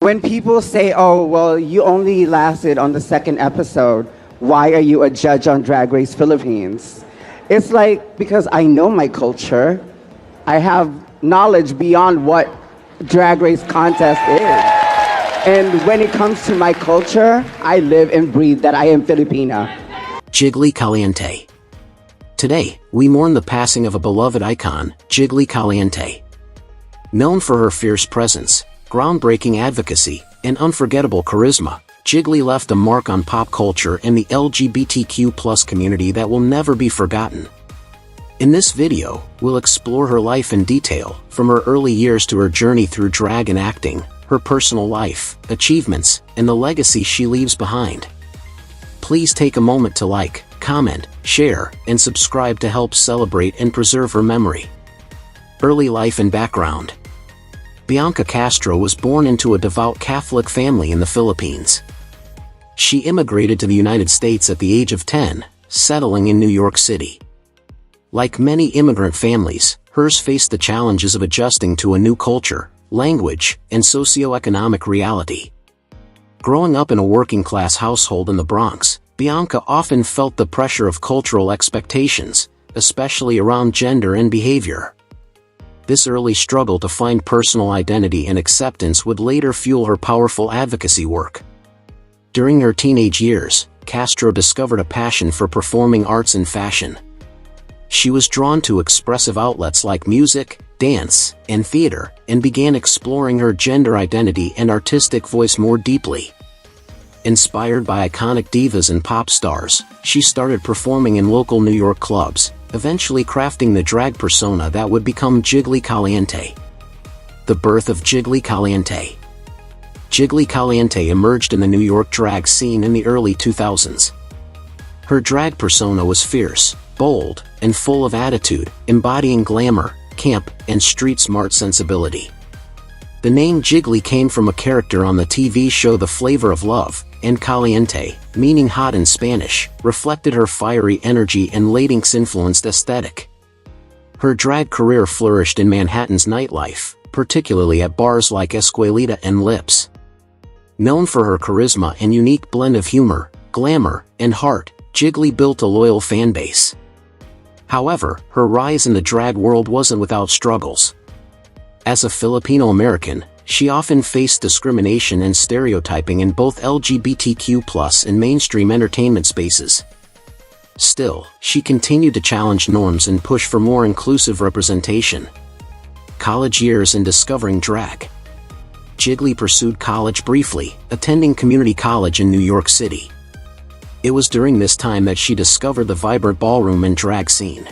When people say, oh, well, you only lasted on the second episode, why are you a judge on Drag Race Philippines? It's like, because I know my culture, I have knowledge beyond what Drag Race contest is. And when it comes to my culture, I live and breathe that I am Filipina. Jiggly Caliente. Today, we mourn the passing of a beloved icon, Jiggly Caliente. Known for her fierce presence, groundbreaking advocacy, and unforgettable charisma, Jiggly left a mark on pop culture and the LGBTQ+ community that will never be forgotten. In this video, we'll explore her life in detail, from her early years to her journey through drag and acting, her personal life, achievements, and the legacy she leaves behind. Please take a moment to like, comment, share, and subscribe to help celebrate and preserve her memory. Early life and background. Bianca Castro was born into a devout Catholic family in the Philippines. She immigrated to the United States at the age of 10, settling in New York City. Like many immigrant families, hers faced the challenges of adjusting to a new culture, language, and socioeconomic reality. Growing up in a working-class household in the Bronx, Bianca often felt the pressure of cultural expectations, especially around gender and behavior. This early struggle to find personal identity and acceptance would later fuel her powerful advocacy work. During her teenage years, Castro discovered a passion for performing arts and fashion. She was drawn to expressive outlets like music, dance, and theater, and began exploring her gender identity and artistic voice more deeply. Inspired by iconic divas and pop stars, she started performing in local New York clubs, eventually crafting the drag persona that would become Jiggly Caliente. The birth of Jiggly Caliente. Jiggly Caliente emerged in the New York drag scene in the early 2000s. Her drag persona was fierce, bold, and full of attitude, embodying glamour, camp, and street-smart sensibility. The name Jiggly came from a character on the TV show The Flavor of Love, and Caliente, meaning hot in Spanish, reflected her fiery energy and Latinx-influenced aesthetic. Her drag career flourished in Manhattan's nightlife, particularly at bars like Escuelita and Lips. Known for her charisma and unique blend of humor, glamour, and heart, Jiggly built a loyal fanbase. However, her rise in the drag world wasn't without struggles. As a Filipino-American, she often faced discrimination and stereotyping in both LGBTQ+ and mainstream entertainment spaces. Still, she continued to challenge norms and push for more inclusive representation. College years and discovering drag. Jiggly pursued college briefly, attending community college in New York City. It was during this time that she discovered the vibrant ballroom and drag scene.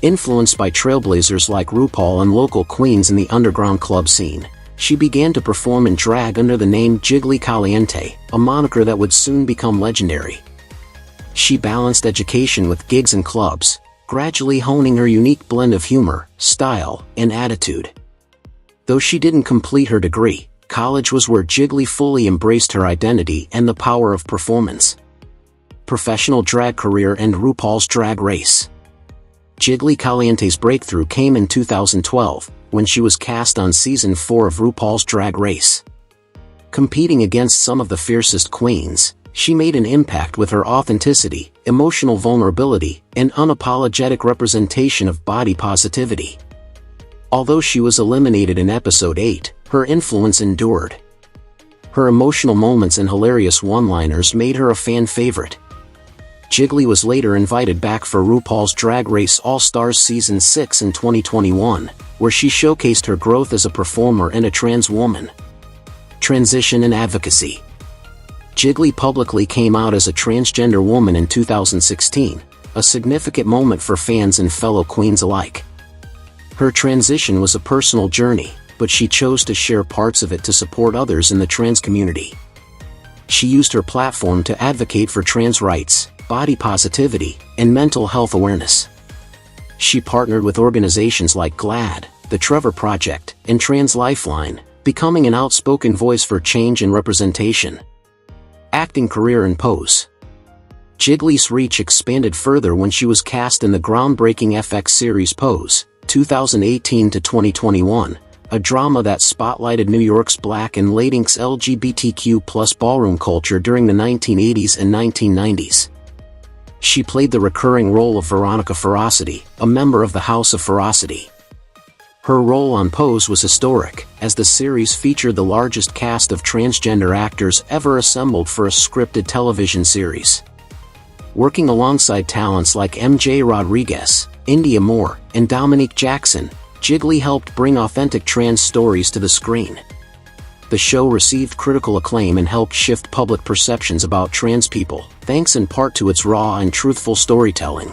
Influenced by trailblazers like RuPaul and local queens in the underground club scene, she began to perform in drag under the name Jiggly Caliente, a moniker that would soon become legendary. She balanced education with gigs and clubs, gradually honing her unique blend of humor, style, and attitude. Though she didn't complete her degree, college was where Jiggly fully embraced her identity and the power of performance. Professional drag career and RuPaul's Drag Race. Jiggly Caliente's breakthrough came in 2012, when she was cast on Season 4 of RuPaul's Drag Race. Competing against some of the fiercest queens, she made an impact with her authenticity, emotional vulnerability, and unapologetic representation of body positivity. Although she was eliminated in Episode 8, her influence endured. Her emotional moments and hilarious one-liners made her a fan favorite. Jiggly was later invited back for RuPaul's Drag Race All-Stars Season 6 in 2021, where she showcased her growth as a performer and a trans woman. Transition and advocacy. Jiggly publicly came out as a transgender woman in 2016, a significant moment for fans and fellow queens alike. Her transition was a personal journey, but she chose to share parts of it to support others in the trans community. She used her platform to advocate for trans rights, body positivity, and mental health awareness. She partnered with organizations like GLAAD, the Trevor Project, and Trans Lifeline, becoming an outspoken voice for change and representation. Acting career and pose. Jiggly's reach expanded further when she was cast in the groundbreaking FX series Pose, 2018 to 2021, a drama that spotlighted New York's Black and Latinx LGBTQ+ ballroom culture during the 1980s and 1990s. She played the recurring role of Veronica Ferocity, a member of the House of Ferocity. Her role on Pose was historic, as the series featured the largest cast of transgender actors ever assembled for a scripted television series. Working alongside talents like MJ Rodriguez, India Moore, and Dominique Jackson, Jiggly helped bring authentic trans stories to the screen. The show received critical acclaim and helped shift public perceptions about trans people, thanks in part to its raw and truthful storytelling.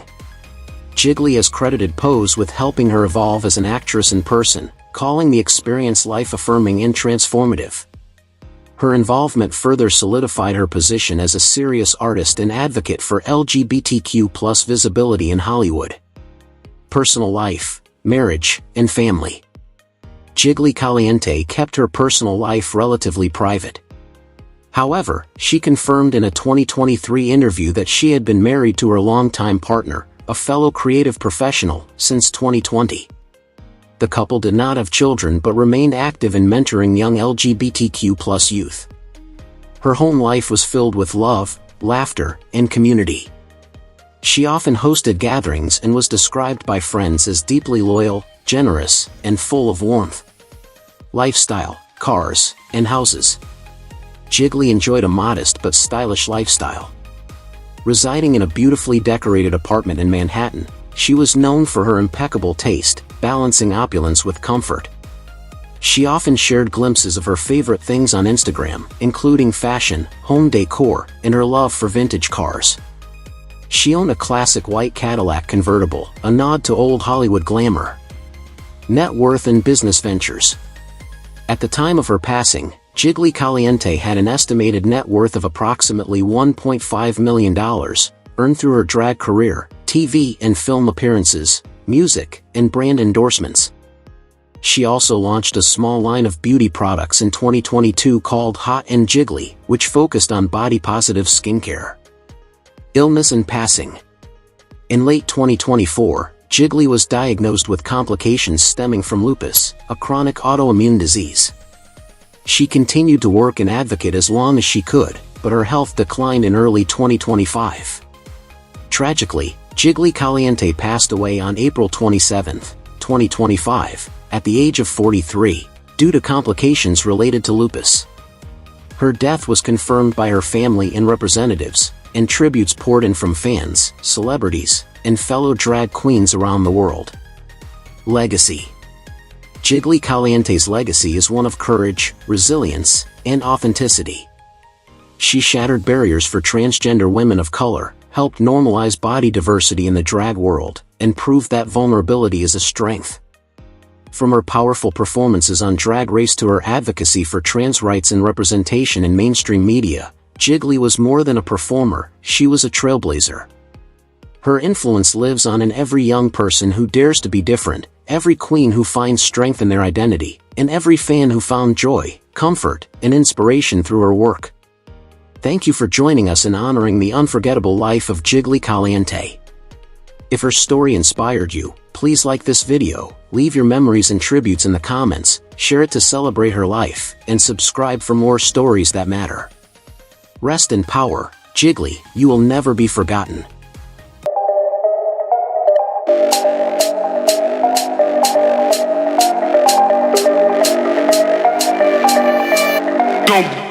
Jiggly has credited Pose with helping her evolve as an actress in person, calling the experience life-affirming and transformative. Her involvement further solidified her position as a serious artist and advocate for LGBTQ+ visibility in Hollywood. Personal life, marriage, and family. Jiggly Caliente kept her personal life relatively private. However, she confirmed in a 2023 interview that she had been married to her longtime partner, a fellow creative professional, since 2020. The couple did not have children but remained active in mentoring young LGBTQ+ youth. Her home life was filled with love, laughter, and community. She often hosted gatherings and was described by friends as deeply loyal, generous, and full of warmth. Lifestyle, cars, and houses. Jiggly enjoyed a modest but stylish lifestyle. Residing in a beautifully decorated apartment in Manhattan, she was known for her impeccable taste, balancing opulence with comfort. She often shared glimpses of her favorite things on Instagram, including fashion, home decor, and her love for vintage cars. She owned a classic white Cadillac convertible, a nod to old Hollywood glamour. Net worth and business ventures. At the time of her passing, Jiggly Caliente had an estimated net worth of approximately $1.5 million, earned through her drag career, TV and film appearances, music, and brand endorsements. She also launched a small line of beauty products in 2022 called Hot and Jiggly, which focused on body-positive skincare. Illness and passing. In late 2024, Jiggly was diagnosed with complications stemming from lupus, a chronic autoimmune disease. She continued to work and advocate as long as she could, but her health declined in early 2025. Tragically, Jiggly Caliente passed away on April 27, 2025, at the age of 43, due to complications related to lupus. Her death was confirmed by her family and representatives, and tributes poured in from fans, celebrities, and fellow drag queens around the world. Legacy. Jiggly Caliente's legacy is one of courage, resilience, and authenticity. She shattered barriers for transgender women of color, helped normalize body diversity in the drag world, and proved that vulnerability is a strength. From her powerful performances on Drag Race to her advocacy for trans rights and representation in mainstream media, Jiggly was more than a performer, she was a trailblazer. Her influence lives on in every young person who dares to be different, every queen who finds strength in their identity, and every fan who found joy, comfort, and inspiration through her work. Thank you for joining us in honoring the unforgettable life of Jiggly Caliente. If her story inspired you, please like this video, leave your memories and tributes in the comments, share it to celebrate her life, and subscribe for more stories that matter. Rest in power, Jiggly, you will never be forgotten. Don't